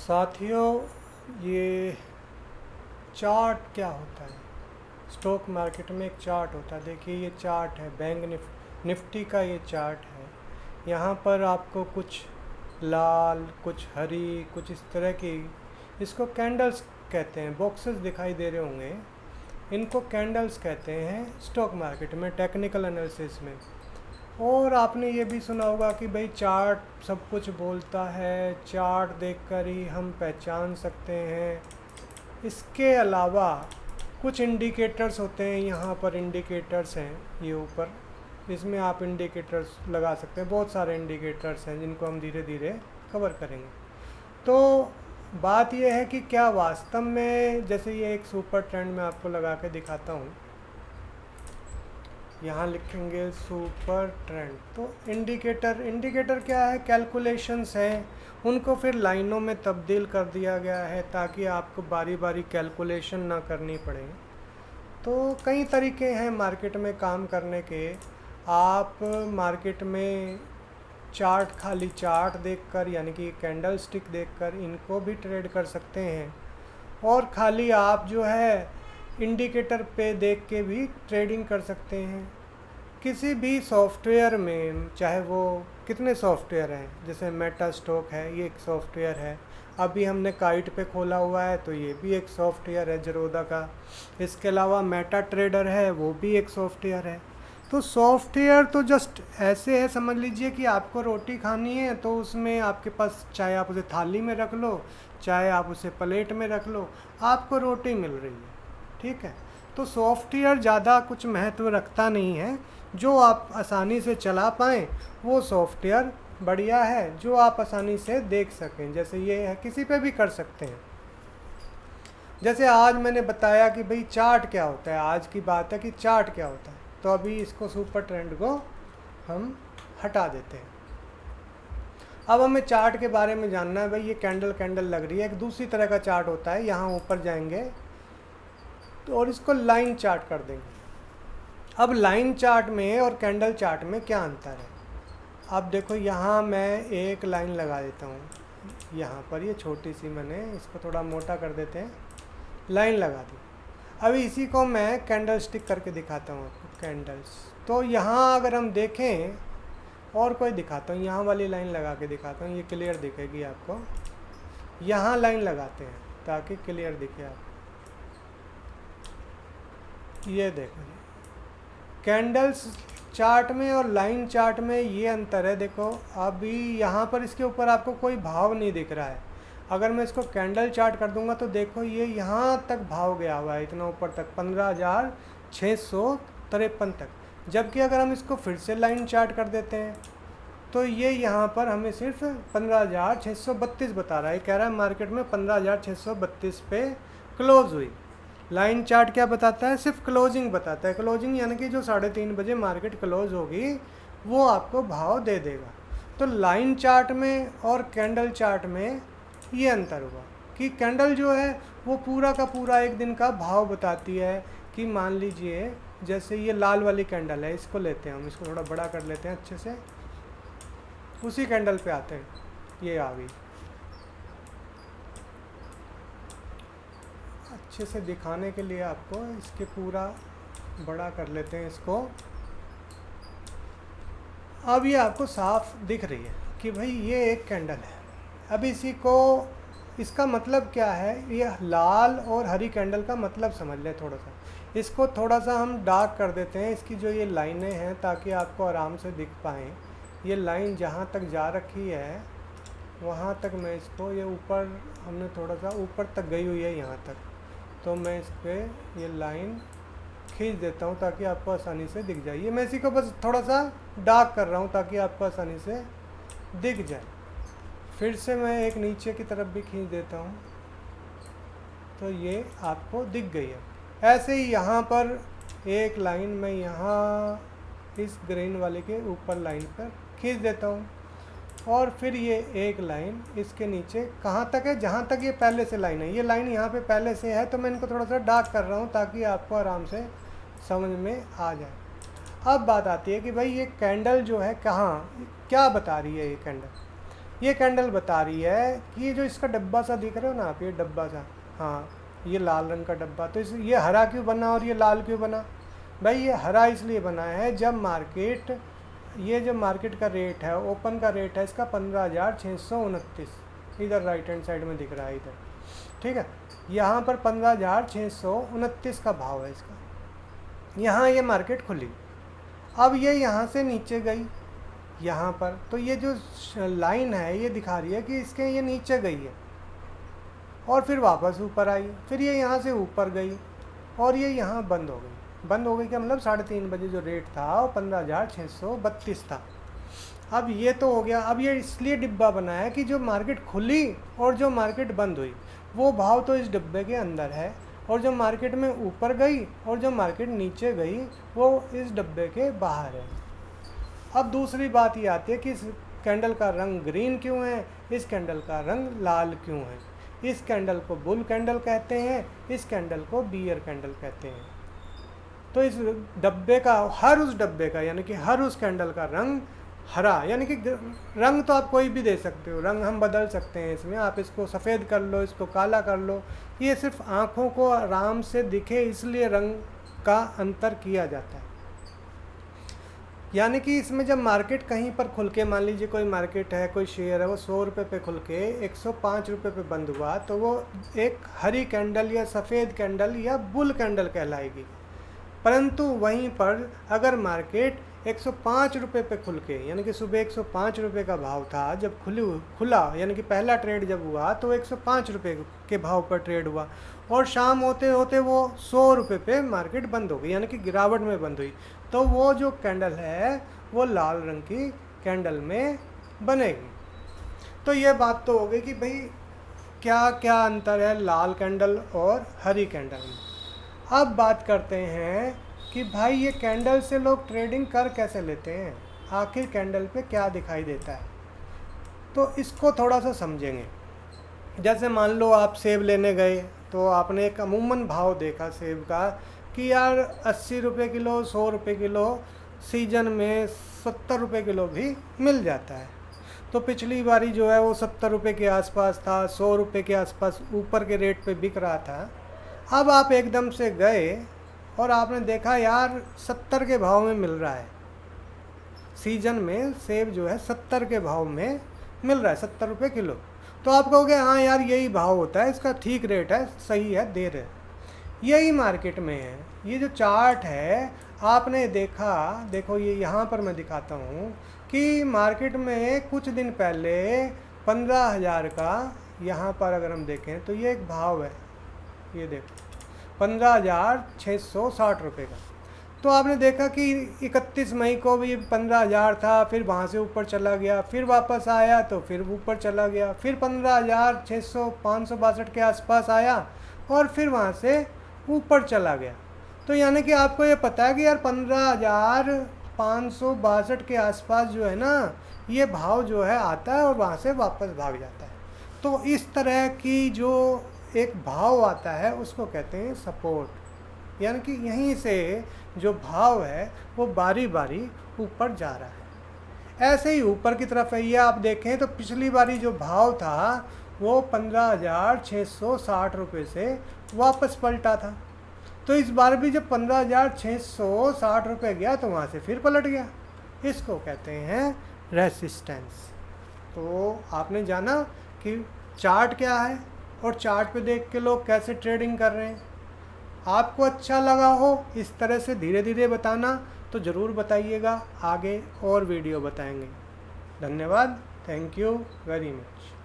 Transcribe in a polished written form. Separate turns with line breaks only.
साथियों, ये चार्ट क्या होता है? स्टॉक मार्केट में एक चार्ट होता है। देखिए, ये चार्ट है बैंक निफ्टी का। ये चार्ट है। यहाँ पर आपको कुछ लाल, कुछ हरी, कुछ इस तरह की, इसको कैंडल्स कहते हैं, बॉक्सेस दिखाई दे रहे होंगे, इनको कैंडल्स कहते हैं स्टॉक मार्केट में, टेक्निकल एनालिसिस में। और आपने ये भी सुना होगा कि भाई चार्ट सब कुछ बोलता है, चार्ट देखकर ही हम पहचान सकते हैं। इसके अलावा कुछ इंडिकेटर्स होते हैं। यहाँ पर इंडिकेटर्स हैं, ये ऊपर, इसमें आप इंडिकेटर्स लगा सकते हैं। बहुत सारे इंडिकेटर्स हैं जिनको हम धीरे धीरे कवर करेंगे। तो बात यह है कि क्या वास्तव में, जैसे ये एक सुपर ट्रेंड में आपको लगा के दिखाता हूँ, यहाँ लिखेंगे सुपर ट्रेंड। तो इंडिकेटर क्या है? कैलकुलेशंस हैं, उनको फिर लाइनों में तब्दील कर दिया गया है ताकि आपको बारी बारी कैलकुलेशन ना करनी पड़े। तो कई तरीके हैं मार्केट में काम करने के। आप मार्केट में चार्ट, खाली चार्ट देखकर, यानी कि कैंडल स्टिक देखकर इनको भी ट्रेड कर सकते हैं, और खाली आप जो है इंडिकेटर पे देख के भी ट्रेडिंग कर सकते हैं। किसी भी सॉफ्टवेयर में, चाहे वो कितने सॉफ्टवेयर हैं, जैसे मेटा स्टॉक है, ये एक सॉफ्टवेयर है। अभी हमने काइट पे खोला हुआ है, तो ये भी एक सॉफ्टवेयर है ज़ेरोधा का। इसके अलावा मेटा ट्रेडर है, वो भी एक सॉफ्टवेयर है। तो सॉफ्टवेयर तो जस्ट ऐसे है, समझ लीजिए कि आपको रोटी खानी है तो उसमें आपके पास, चाहे आप उसे थाली में रख लो, चाहे आप उसे प्लेट में रख लो, आपको रोटी मिल रही है। ठीक है? तो सॉफ्टवेयर ज़्यादा कुछ महत्व रखता नहीं है। जो आप आसानी से चला पाएँ वो सॉफ्टवेयर बढ़िया है, जो आप आसानी से देख सकें। जैसे ये है, किसी पे भी कर सकते हैं। जैसे आज मैंने बताया कि भाई चार्ट क्या होता है, आज की बात है कि चार्ट क्या होता है। तो अभी इसको सुपर ट्रेंड को हम हटा देते हैं। अब हमें चार्ट के बारे में जानना है। भाई ये कैंडल लग रही है। एक दूसरी तरह का चार्ट होता है, यहाँ ऊपर जाएंगे तो और इसको लाइन चार्ट कर देंगे। अब लाइन चार्ट में और कैंडल चार्ट में क्या अंतर है? अब देखो, यहाँ मैं एक लाइन लगा देता हूँ, यहाँ पर ये छोटी सी, मैंने इसको थोड़ा मोटा कर देते हैं, लाइन लगा दी। अभी इसी को मैं कैंडल स्टिक करके दिखाता हूँ आपको, कैंडल्स। तो यहाँ अगर हम देखें, और कोई दिखाता हूँ, यहाँ वाली लाइन लगा के दिखाता हूँ, ये क्लियर दिखेगी आपको। यहाँ लाइन लगाते हैं ताकि क्लियर दिखे आपको। ये देखो, कैंडल्स चार्ट में और लाइन चार्ट में ये अंतर है। देखो, अभी यहाँ पर इसके ऊपर आपको कोई भाव नहीं दिख रहा है। अगर मैं इसको कैंडल चार्ट कर दूंगा तो देखो, ये यहाँ तक भाव गया हुआ है, इतना ऊपर तक, 15,653 तक। जबकि अगर हम इसको फिर से लाइन चार्ट कर देते हैं तो ये यहाँ पर हमें सिर्फ 15,632 बता रहा है। कह रहा है मार्केट में 15,632 पे क्लोज हुई। लाइन चार्ट क्या बताता है? सिर्फ क्लोजिंग बताता है। क्लोजिंग यानी कि जो 3:30 बजे मार्केट क्लोज होगी वो आपको भाव दे देगा। तो लाइन चार्ट में और कैंडल चार्ट में ये अंतर हुआ कि कैंडल जो है वो पूरा का पूरा एक दिन का भाव बताती है। कि मान लीजिए जैसे ये लाल वाली कैंडल है, इसको लेते हैं हम, इसको थोड़ा बड़ा कर लेते हैं अच्छे से, उसी कैंडल पे आते हैं। ये आ गई, अच्छे से दिखाने के लिए आपको इसके पूरा बड़ा कर लेते हैं इसको। अब ये आपको साफ दिख रही है कि भाई ये एक कैंडल है। अब इसी को, इसका मतलब क्या है, ये लाल और हरी कैंडल का मतलब समझ लें थोड़ा सा। इसको थोड़ा सा हम डार्क कर देते हैं, इसकी जो ये लाइनें हैं, ताकि आपको आराम से दिख पाएँ। ये लाइन जहाँ तक जा रखी है वहाँ तक मैं इसको, ये ऊपर हमने थोड़ा सा ऊपर तक गई हुई है यहाँ तक, तो मैं इस पर ये लाइन खींच देता हूँ ताकि आपको आसानी से दिख जाए। ये मैं इसी को बस थोड़ा सा डार्क कर रहा हूँ ताकि आपको आसानी से दिख जाए। फिर से मैं एक नीचे की तरफ भी खींच देता हूँ तो ये आपको दिख गई है। ऐसे ही यहाँ पर एक लाइन मैं यहाँ इस ग्रीन वाले के ऊपर लाइन पर खींच देता हूँ, और फिर ये एक लाइन इसके नीचे कहाँ तक है, जहाँ तक ये पहले से लाइन है। ये लाइन यहाँ पे पहले से है, तो मैं इनको थोड़ा सा डार्क कर रहा हूँ ताकि आपको आराम से समझ में आ जाए। अब बात आती है कि भाई ये कैंडल जो है कहाँ, क्या बता रही है ये कैंडल। ये कैंडल बता रही है कि ये जो इसका डब्बा सा दिख रहे हो ना आप, ये डब्बा सा, हाँ ये लाल रंग का डब्बा, तो इस ये हरा क्यों बना और ये लाल क्यों बना? भाई ये हरा इसलिए बना है, जब मार्केट, ये जो मार्केट का रेट है, ओपन का रेट है इसका 15,629, इधर राइट हैंड साइड में दिख रहा है इधर, ठीक है। यहाँ पर 15,629 का भाव है इसका। यहाँ ये मार्केट खुली, अब ये यहाँ से नीचे गई यहाँ पर, तो ये जो लाइन है ये दिखा रही है कि इसके ये नीचे गई है और फिर वापस ऊपर आई, फिर ये यहाँ से ऊपर गई और ये यहाँ बंद हो गई। बंद हो गई क्या मतलब 3:30 बजे जो रेट था वो 15,632 था। अब ये तो हो गया। अब ये इसलिए डिब्बा बना है कि जो मार्केट खुली और जो मार्केट बंद हुई वो भाव तो इस डिब्बे के अंदर है, और जो मार्केट में ऊपर गई और जो मार्केट नीचे गई वो इस डब्बे के बाहर है। अब दूसरी बात ये आती है कि इस कैंडल का रंग ग्रीन क्यों है, इस कैंडल का रंग लाल क्यों है। इस कैंडल को बुल कैंडल कहते हैं, इस कैंडल को बियर कैंडल कहते हैं। तो इस डब्बे का, हर उस डब्बे का यानी कि हर उस कैंडल का रंग हरा, यानी कि रंग तो आप कोई भी दे सकते हो, रंग हम बदल सकते हैं इसमें, आप इसको सफ़ेद कर लो, इसको काला कर लो, ये सिर्फ आँखों को आराम से दिखे इसलिए रंग का अंतर किया जाता है। यानी कि इसमें जब मार्केट कहीं पर खुल के, मान लीजिए कोई मार्केट है, कोई शेयर है, वो 100 रुपये पे खुल के 105 रुपये पे बंद हुआ, तो वो एक हरी कैंडल या सफ़ेद कैंडल या बुल कैंडल कहलाएगी। परंतु वहीं पर अगर मार्केट 105 रुपये पे खुल के, यानी कि सुबह 105 रुपये का भाव था, जब खुला यानी कि पहला ट्रेड जब हुआ तो 105 रुपये के भाव पर ट्रेड हुआ, और शाम होते होते वो 100 रुपये पे मार्केट बंद हो गई, यानी कि गिरावट में बंद हुई, तो वो जो कैंडल है वो लाल रंग की कैंडल में बनेगी। तो ये बात तो हो गई कि भाई क्या क्या अंतर है लाल कैंडल और हरी कैंडल में। अब बात करते हैं कि भाई ये कैंडल से लोग ट्रेडिंग कर कैसे लेते हैं, आखिर कैंडल पे क्या दिखाई देता है, तो इसको थोड़ा सा समझेंगे। जैसे मान लो आप सेब लेने गए, तो आपने एक अमूमन भाव देखा सेब का कि यार 80 रुपये किलो, 100 रुपये किलो, सीजन में 70 रुपये किलो भी मिल जाता है। तो पिछली बारी जो है वो 70 रुपये के आसपास था, 100 रुपये के आसपास ऊपर के रेट पे बिक रहा था। अब आप एकदम से गए और आपने देखा यार 70 के भाव में मिल रहा है, सीजन में सेब जो है 70 के भाव में मिल रहा है, 70 रुपये किलो। तो आप कहोगे हाँ यार यही भाव होता है, इसका ठीक रेट है, सही है, दे रहे। यही मार्केट में है। ये जो चार्ट है आपने देखा, देखो ये यहाँ पर मैं दिखाता हूँ कि मार्केट में कुछ दिन पहले 15,000 का, यहाँ पर अगर हम देखें तो ये एक भाव है, ये देखो 15,660 रुपये का। तो आपने देखा कि 31 मई को भी 15,000 था, फिर वहाँ से ऊपर चला गया, फिर वापस आया तो फिर ऊपर चला गया, फिर 15,600 562 के आसपास आया और फिर वहाँ से ऊपर चला गया। तो यानी कि आपको ये पता है कि यार 15,562 के आसपास जो है ना, ये भाव जो है आता है और वहाँ से वापस भाग जाता है। तो इस तरह की जो एक भाव आता है उसको कहते हैं सपोर्ट, यानी कि यहीं से जो भाव है वो बारी बारी ऊपर जा रहा है। ऐसे ही ऊपर की तरफ है, ये आप देखें तो पिछली बारी जो भाव था वो 15,660 रुपये से वापस पलटा था। तो इस बार भी जब 15,660 रुपये गया तो वहाँ से फिर पलट गया, इसको कहते हैं रेसिस्टेंस। तो आपने जाना कि चार्ट क्या है और चार्ट पे देख के लोग कैसे ट्रेडिंग कर रहे हैं। आपको अच्छा लगा हो इस तरह से धीरे धीरे बताना तो ज़रूर बताइएगा, आगे और वीडियो बताएंगे। धन्यवाद, थैंक यू वेरी मच।